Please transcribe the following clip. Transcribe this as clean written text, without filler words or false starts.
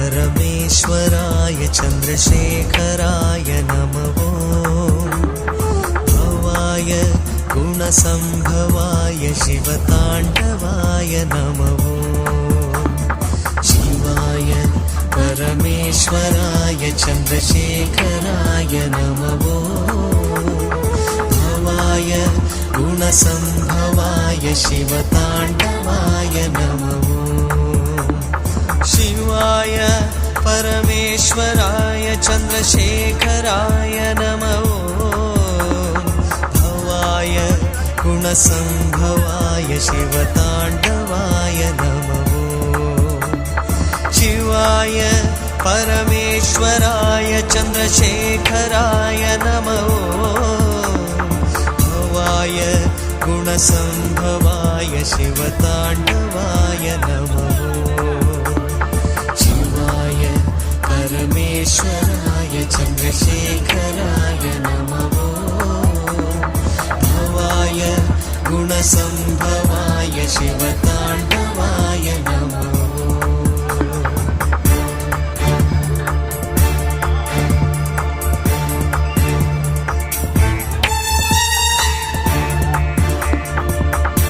परमेश्वराय चन्द्रशेखराय नमो भवाय गुणसम्भवाय शिवताण्डवाय नमो शिवाय परमेश्वराय चन्द्रशेखराय नमो भवाय गुणसम्भवाय शिवताण्डवाय नमो शिवाय परमेश्वराय चन्द्रशेखराय नमो भवाय गुणसम्भवाय शिवताण्डवाय नमो शिवाय परमेश्वराय चन्द्रशेखराय नमो भवाय गुणसम्भवाय शिवताण्डवाय नमो शिवाय परमेश्वराय चन्द्रशेखराय नमो भवाय गुणसम्भवाय शिवताण्डवाय